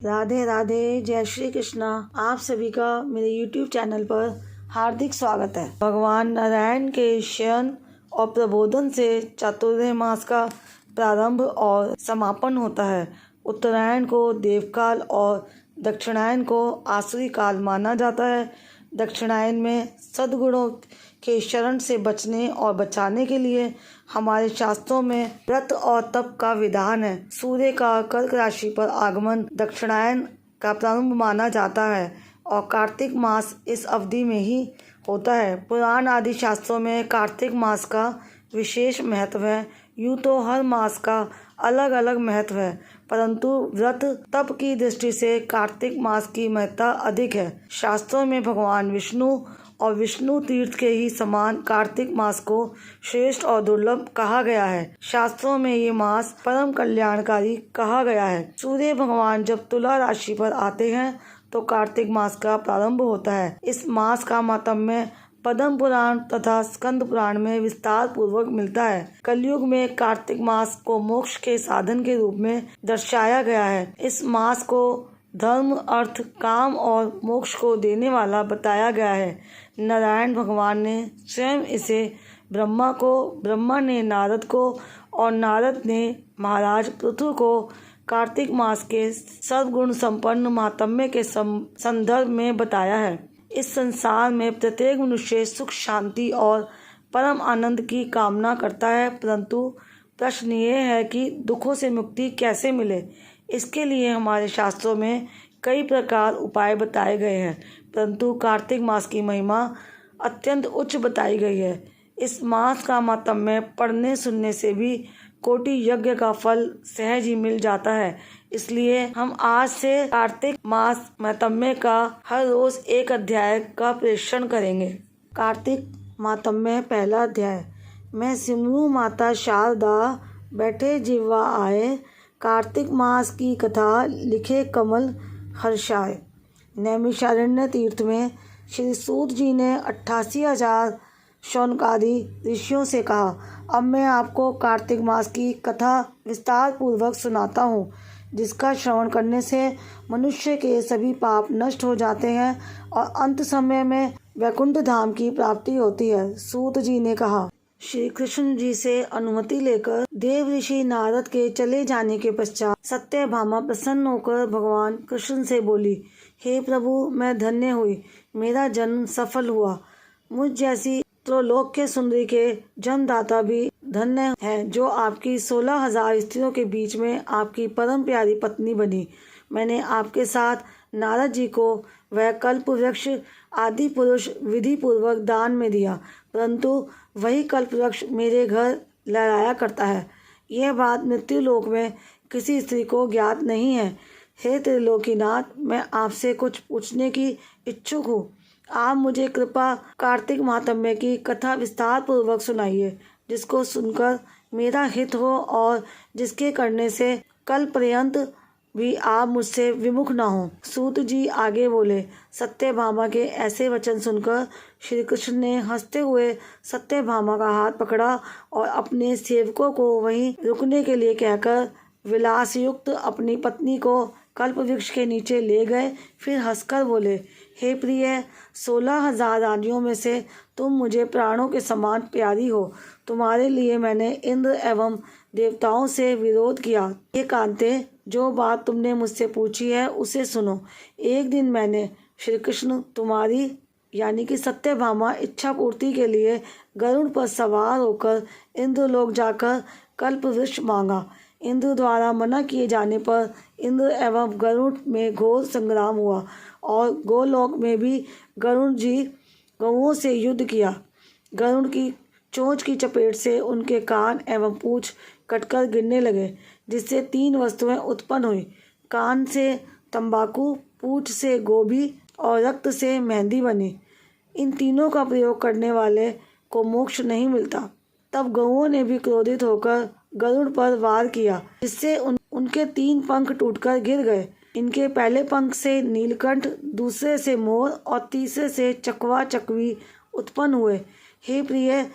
राधे राधे, जय श्री कृष्णा। आप सभी का मेरे YouTube चैनल पर हार्दिक स्वागत है। भगवान नारायण के शयन और प्रबोधन से चातुर्मास मास का प्रारंभ और समापन होता है। उत्तरायण को देवकाल और दक्षिणायन को आसुरी काल माना जाता है। दक्षिणायन में सद्गुणों के शरण से बचने और बचाने के लिए हमारे शास्त्रों में व्रत और तप का विधान है। सूर्य का कर्क राशि पर आगमन दक्षिणायन का प्रारंभ माना जाता है और कार्तिक मास इस अवधि में ही होता है। पुराण आदि शास्त्रों में कार्तिक मास का विशेष महत्व है। यूँ तो हर मास का अलग अलग महत्व है, परंतु व्रत तप की दृष्टि से कार्तिक मास की महत्ता अधिक है। शास्त्रों में भगवान विष्णु और विष्णु तीर्थ के ही समान कार्तिक मास को श्रेष्ठ और दुर्लभ कहा गया है। शास्त्रों में ये मास परम कल्याणकारी कहा गया है। सूर्य भगवान जब तुला राशि पर आते हैं तो कार्तिक मास का प्रारंभ होता है। इस मास का माहात्म्य पद्म पुराण तथा स्कंद पुराण में विस्तार पूर्वक मिलता है। कलयुग में कार्तिक मास को मोक्ष के साधन के रूप में दर्शाया गया है। इस मास को धर्म, अर्थ, काम और मोक्ष को देने वाला बताया गया है। नारायण भगवान ने स्वयं इसे ब्रह्मा को, ब्रह्मा ने नारद को और नारद ने महाराज पृथु को कार्तिक मास के सर्वगुण संपन्न महात्म्य के संदर्भ में बताया है। इस संसार में प्रत्येक मनुष्य सुख, शांति और परम आनंद की कामना करता है, परंतु प्रश्न ये है कि दुखों से मुक्ति कैसे मिले। इसके लिए हमारे शास्त्रों में कई प्रकार उपाय बताए गए हैं, परंतु कार्तिक मास की महिमा अत्यंत उच्च बताई गई है। इस मास का माहात्म्य पढ़ने सुनने से भी कोटि यज्ञ का फल सहज ही मिल जाता है। इसलिए हम आज से कार्तिक मास माहात्म्य का हर रोज एक अध्याय का प्रेषण करेंगे। कार्तिक माहात्म्य पहला अध्याय। मैं सिमरू माता शारदा, बैठे जिह्वा आए, कार्तिक मास की कथा लिखे कमल हर्षाए। नैमिषारण्य तीर्थ में श्री सूत जी ने 88,000 शौनकादि ऋषियों से कहा, अब मैं आपको कार्तिक मास की कथा विस्तार पूर्वक सुनाता हूँ, जिसका श्रवण करने से मनुष्य के सभी पाप नष्ट हो जाते हैं और अंत समय में वैकुंठ धाम की प्राप्ति होती है। सूत जी ने कहा। श्री कृष्ण जी से अनुमति लेकर देव ऋषि नारद के चले जाने के पश्चात सत्यभामा प्रसन्न होकर भगवान कृष्ण से बोली, हे प्रभु, मैं धन्य हुई, मेरा जन्म सफल हुआ। मुझ जैसी त्रिलोक्य सुंदरी के जन्मदाता भी धन्य है, जो आपकी 16,000 स्त्रियों के बीच में आपकी परम प्यारी पत्नी बनी। मैंने आपके साथ नारद जी को वह कल्प वृक्ष आदि पुरुष विधि पूर्वक दान में दिया, परंतु वही कल्प वृक्ष मेरे घर लहराया करता है। यह बात मृत्यु लोक में किसी स्त्री को ज्ञात नहीं है। हे त्रिलोकीनाथ, मैं आपसे कुछ पूछने की इच्छुक हूँ। आप मुझे कृपा कार्तिक माहात्म्य की कथा विस्तार पूर्वक सुनाइए, जिसको सुनकर मेरा हित हो और जिसके करने से कल पर्यंत भी आप मुझसे विमुख न हो। सूत जी आगे बोले। सत्यभामा के ऐसे वचन सुनकर श्री कृष्ण ने हंसते हुए सत्यभामा का हाथ पकड़ा और अपने सेवकों को वहीं रुकने के लिए कहकर विलास युक्त अपनी पत्नी को कल्प वृक्ष के नीचे ले गए। फिर हंसकर बोले, हे प्रिय, 16,000 रानियों में से तुम मुझे प्राणों के समान प्यारी हो। तुम्हारे लिए मैंने इंद्र एवं देवताओं से विरोध किया। हे कांते, जो बात तुमने मुझसे पूछी है उसे सुनो। एक दिन मैंने श्री कृष्ण तुम्हारी यानी कि सत्यभामा इच्छा पूर्ति के लिए गरुड़ पर सवार होकर इंद्रलोक जाकर कल्प वृक्ष मांगा। इंद्र द्वारा मना किए जाने पर इंद्र एवं गरुड़ में घोर संग्राम हुआ और गोलोक में भी गरुड़ जी गौओं से युद्ध किया। गरुड़ की चोंच की चपेट से उनके कान एवं पूंछ कटकर गिरने लगे, जिससे 3 वस्तुएं उत्पन्न हुई। कान से तंबाकू, पूंछ से गोभी और रक्त से मेहंदी बनी। इन तीनों का प्रयोग करने वाले को मोक्ष नहीं मिलता। तब गौओं ने भी क्रोधित होकर गरुड़ पर वार किया, जिससे उनके 3 पंख टूटकर गिर गए। इनके पहले पंख से नीलकंठ, दूसरे से मोर और तीसरे से चकवा चकवी उत्पन्न हुए। हे प्रिय,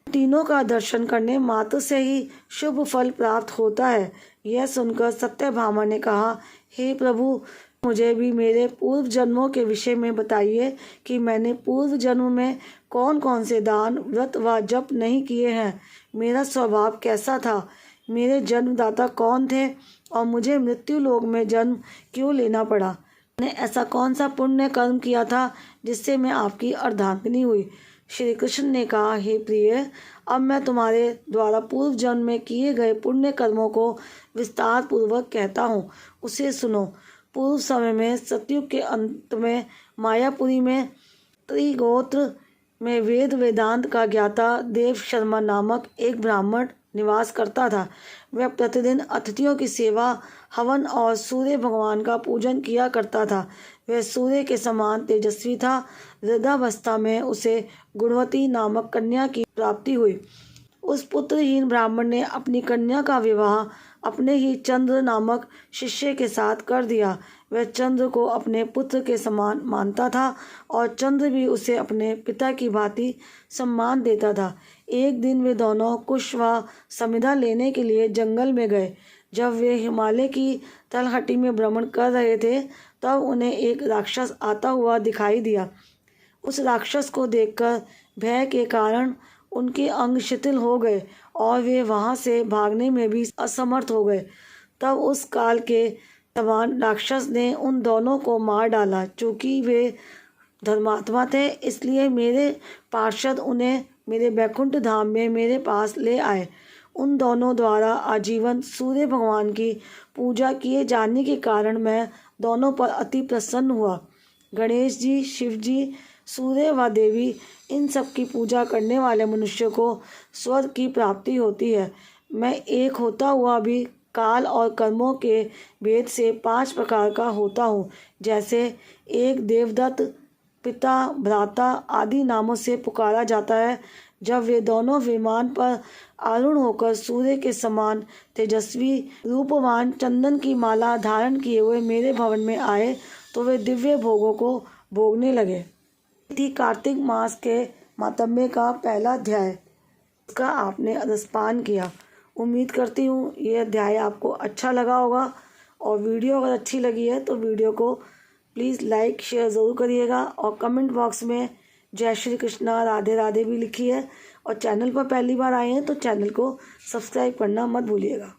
तीनों का दर्शन करने मात्र से ही शुभ फल प्राप्त होता है। यह सुनकर सत्यभामा ने कहा, हे प्रभु, मुझे भी मेरे पूर्व जन्मों के विषय में बताइए कि मैंने पूर्व जन्म में कौन कौन से दान, व्रत व जप नहीं किए हैं। मेरा स्वभाव कैसा था, मेरे जन्मदाता कौन थे और मुझे मृत्यु लोक में जन्म क्यों लेना पड़ा। मैंने ऐसा कौन सा पुण्य कर्म किया था जिससे मैं आपकी अर्धांगिनी हुई। श्री कृष्ण ने कहा, हे प्रिय, अब मैं तुम्हारे द्वारा पूर्व जन्म में किए गए पुण्य कर्मों को विस्तार पूर्वक कहता हूँ, उसे सुनो। पूर्व समय में सतयुग के अंत में मायापुरी में त्रिगोत्र में वेद वेदांत का ज्ञाता देव शर्मा नामक एक ब्राह्मण निवास करता था। वह प्रतिदिन अतिथियों की सेवा, हवन और सूर्य भगवान का पूजन किया करता था। वह सूर्य के समान तेजस्वी था। वृद्धावस्था में उसे गुणवती नामक कन्या की प्राप्ति हुई। उस पुत्रहीन ब्राह्मण ने अपनी कन्या का विवाह अपने ही चंद्र नामक शिष्य के साथ कर दिया। वह चंद्र को अपने पुत्र के समान मानता था और चंद्र भी उसे अपने पिता की भांति सम्मान देता था। एक दिन वे दोनों कुश व समिधा लेने के लिए जंगल में गए। जब वे हिमालय की तलहटी में भ्रमण कर रहे थे, तब उन्हें एक राक्षस आता हुआ दिखाई दिया। उस राक्षस को देखकर भय के कारण उनके अंग शिथिल हो गए और वे वहां से भागने में भी असमर्थ हो गए। तब उस काल के समान राक्षस ने उन दोनों को मार डाला। चूँकि वे धर्मात्मा थे, इसलिए मेरे पार्षद उन्हें मेरे बैकुंठ धाम में मेरे पास ले आए। उन दोनों द्वारा आजीवन सूर्य भगवान की पूजा किए जाने के कारण मैं दोनों पर अति प्रसन्न हुआ। गणेश जी, शिव जी, सूर्य व देवी, इन सब की पूजा करने वाले मनुष्य को स्वर्ग की प्राप्ति होती है। मैं एक होता हुआ भी काल और कर्मों के भेद से 5 प्रकार का होता हूँ। जैसे एक देवदत्त, पिता, भ्राता आदि नामों से पुकारा जाता है। जब वे दोनों विमान पर आरूढ़ होकर सूर्य के समान तेजस्वी रूपवान चंदन की माला धारण किए हुए मेरे भवन में आए, तो वे दिव्य भोगों को भोगने लगे। थी कार्तिक मास के मातम्य का पहला अध्याय, उसका आपने रसपान किया। उम्मीद करती हूँ ये अध्याय आपको अच्छा लगा होगा, और वीडियो अगर अच्छी लगी है तो वीडियो को प्लीज़ लाइक शेयर ज़रूर करिएगा, और कमेंट बॉक्स में जय श्री कृष्णा, राधे राधे भी लिखिए। और चैनल पर पहली बार आए हैं तो चैनल को सब्सक्राइब करना मत भूलिएगा।